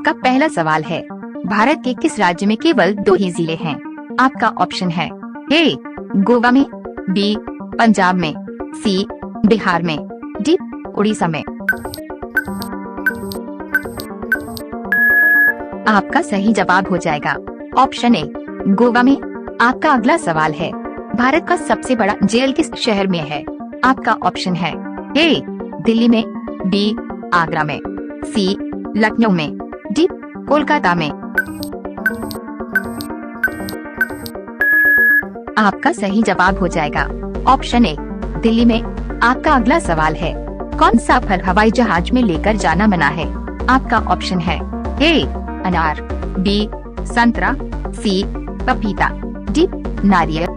आपका पहला सवाल है, भारत के किस राज्य में केवल 2 ही जिले हैं? आपका ऑप्शन है ए गोवा में, बी पंजाब में, सी बिहार में, डी उड़ीसा में। आपका सही जवाब हो जाएगा ऑप्शन ए गोवा में। आपका अगला सवाल है, भारत का सबसे बड़ा जेल किस शहर में है? आपका ऑप्शन है ए दिल्ली में, बी आगरा में, सी लखनऊ में, डी कोलकाता में। आपका सही जवाब हो जाएगा ऑप्शन ए दिल्ली में। आपका अगला सवाल है, कौन सा फल हवाई जहाज में लेकर जाना मना है? आपका ऑप्शन है ए अनार, बी संतरा, सी पपीता, डी नारियल।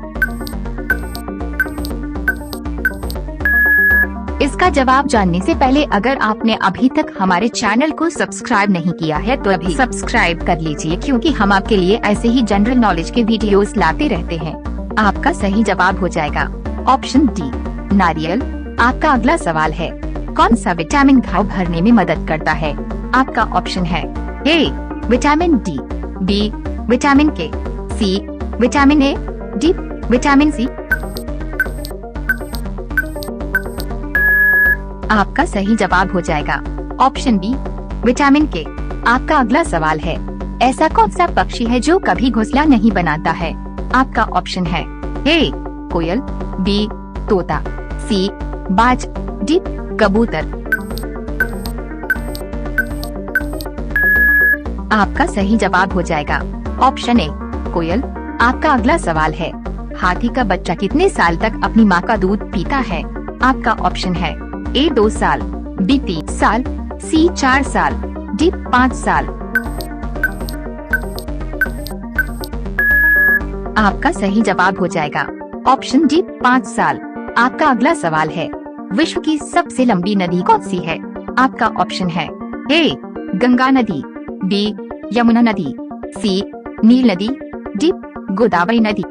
इसका जवाब जानने से पहले अगर आपने अभी तक हमारे चैनल को सब्सक्राइब नहीं किया है तो अभी सब्सक्राइब कर लीजिए, क्योंकि हम आपके लिए ऐसे ही जनरल नॉलेज के वीडियोस लाते रहते हैं। आपका सही जवाब हो जाएगा ऑप्शन डी नारियल। आपका अगला सवाल है, कौन सा विटामिन घाव भरने में मदद करता है? आपका ऑप्शन है A vitamin D, B vitamin K, C vitamin A, D vitamin C. आपका सही जवाब हो जाएगा ऑप्शन बी विटामिन के। आपका अगला सवाल है, ऐसा कौन सा पक्षी है जो कभी घोंसला नहीं बनाता है? आपका ऑप्शन है ए कोयल, बी तोता, सी बाज, डी कबूतर। आपका सही जवाब हो जाएगा ऑप्शन ए कोयल। आपका अगला सवाल है, हाथी का बच्चा कितने साल तक अपनी माँ का दूध पीता है? आपका ऑप्शन है ए 2 साल, बी 3 साल, सी 4 साल, डी 5 साल। आपका सही जवाब हो जाएगा ऑप्शन डी 5 साल। आपका अगला सवाल है, विश्व की सबसे लंबी नदी कौन सी है? आपका ऑप्शन है ए गंगा नदी, बी यमुना नदी, सी नील नदी, डी गोदावरी नदी।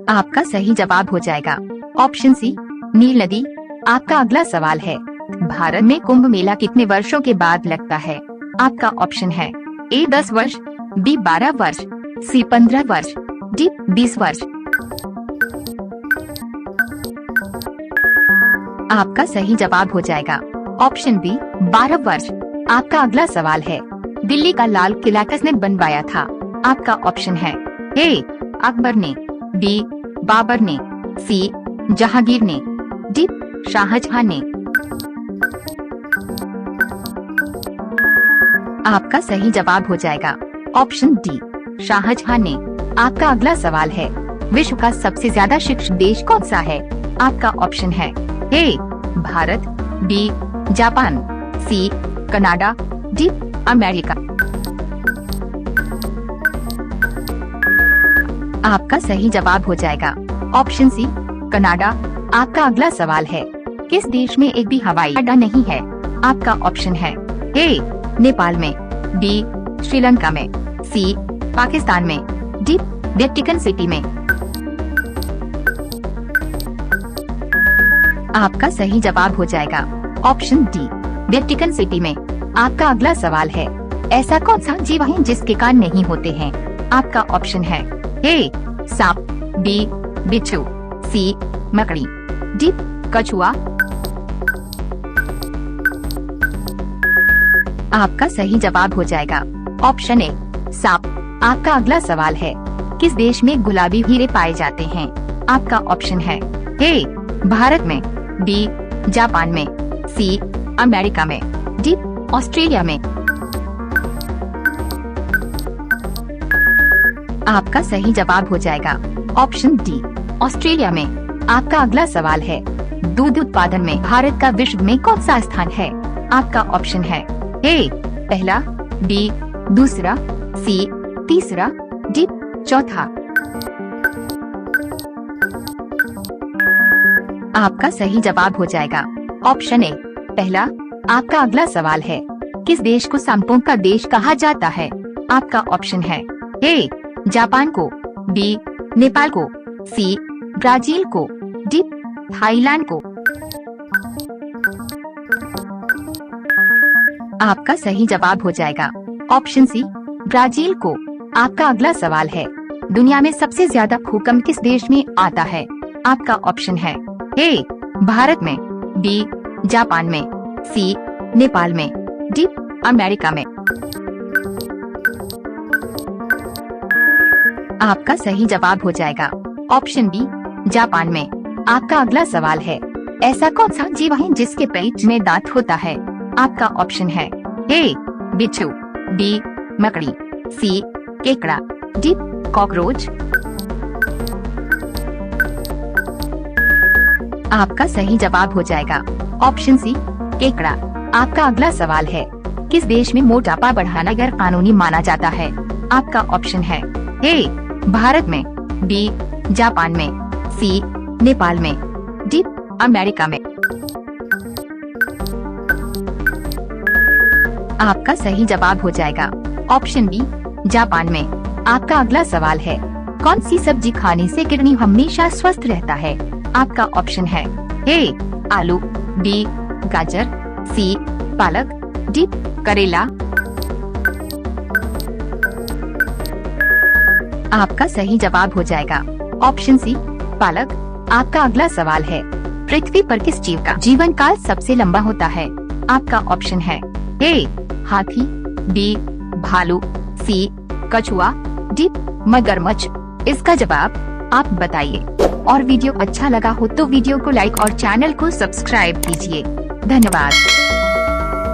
आपका सही जवाब हो जाएगा ऑप्शन सी नील नदी। आपका अगला सवाल है, भारत में कुंभ मेला कितने वर्षों के बाद लगता है? आपका ऑप्शन है ए 10 वर्ष, बी 12 वर्ष, सी 15 वर्ष, डी 20 वर्ष। आपका सही जवाब हो जाएगा ऑप्शन बी 12 वर्ष। आपका अगला सवाल है, दिल्ली का लाल किला किसने बनवाया था? आपका ऑप्शन है ए अकबर ने, बी बाबर ने, सी जहांगीर ने, डी शाहजहां ने। आपका सही जवाब हो जाएगा ऑप्शन डी शाहजहां ने। आपका अगला सवाल है, विश्व का सबसे ज्यादा शिक्षित देश कौन सा है? आपका ऑप्शन है A Bharat, B Japan, C Canada, D America. आपका सही जवाब हो जाएगा ऑप्शन सी कनाडा। आपका अगला सवाल है, किस देश में एक भी हवाई अड्डा नहीं है? आपका ऑप्शन है ए नेपाल में, बी श्रीलंका में, सी पाकिस्तान में, डी वेटिकन सिटी में। आपका सही जवाब हो जाएगा ऑप्शन डी वेटिकन सिटी में। आपका अगला सवाल है, ऐसा कौन सा जीव है जिसके कान नहीं होते हैं? आपका ऑप्शन है ए सांप, बी बिच्छू, सी मकड़ी, डी कछुआ। आपका सही जवाब हो जाएगा ऑप्शन ए सांप। आपका अगला सवाल है, किस देश में गुलाबी हीरे पाए जाते हैं? आपका ऑप्शन है ए भारत में, बी जापान में, सी अमेरिका में, डी ऑस्ट्रेलिया में। आपका सही जवाब हो जाएगा ऑप्शन डी ऑस्ट्रेलिया में। आपका अगला सवाल है, दूध उत्पादन में भारत का विश्व में कौन सा स्थान है? आपका ऑप्शन है ए पहला, बी दूसरा, सी तीसरा, डी चौथा। आपका सही जवाब हो जाएगा ऑप्शन ए पहला। आपका अगला सवाल है, किस देश को सांपों का देश कहा जाता है? आपका ऑप्शन है ए जापान को, बी नेपाल को, सी ब्राजील को, डी थाईलैंड को। आपका सही जवाब हो जाएगा ऑप्शन सी, ब्राजील को। आपका अगला सवाल है, दुनिया में सबसे ज्यादा भूकंप किस देश में आता है? आपका ऑप्शन है ए, भारत में, बी, जापान में, सी, नेपाल में, डी, अमेरिका में। आपका सही जवाब हो जाएगा ऑप्शन बी, जापान में। आपका अगला सवाल है, ऐसा कौन सा जीव है जिसके पेट में दांत होता है? आपका ऑप्शन है ए, बिच्छू, बी, मकड़ी, सी, केकड़ा, डी, कॉकरोच। आपका सही जवाब हो जाएगा ऑप्शन सी, केकड़ा। आपका अगला सवाल है, किस देश में मोटापा बढ़ाना गैर कानूनी माना जाता है? आपका ऑप्शन है ए, भारत में, बी, जापान में, सी, नेपाल में, डी, अमेरिका में। आपका सही जवाब हो जाएगा ऑप्शन बी, जापान में। आपका अगला सवाल है, कौन सी सब्जी खाने से किडनी हमेशा स्वस्थ रहता है? आपका ऑप्शन है ए, आलू, बी, गाजर, सी, पालक, डी, करेला। आपका सही जवाब हो जाएगा ऑप्शन सी, पालक। आपका अगला सवाल है, पृथ्वी पर किस जीव का जीवन काल सबसे लंबा होता है? आपका ऑप्शन है ए, हाथी, बी, भालू, सी, कछुआ, डी, मगरमच्छ। इसका जवाब आप बताइए। और वीडियो अच्छा लगा हो तो वीडियो को लाइक और चैनल को सब्सक्राइब कीजिए। धन्यवाद।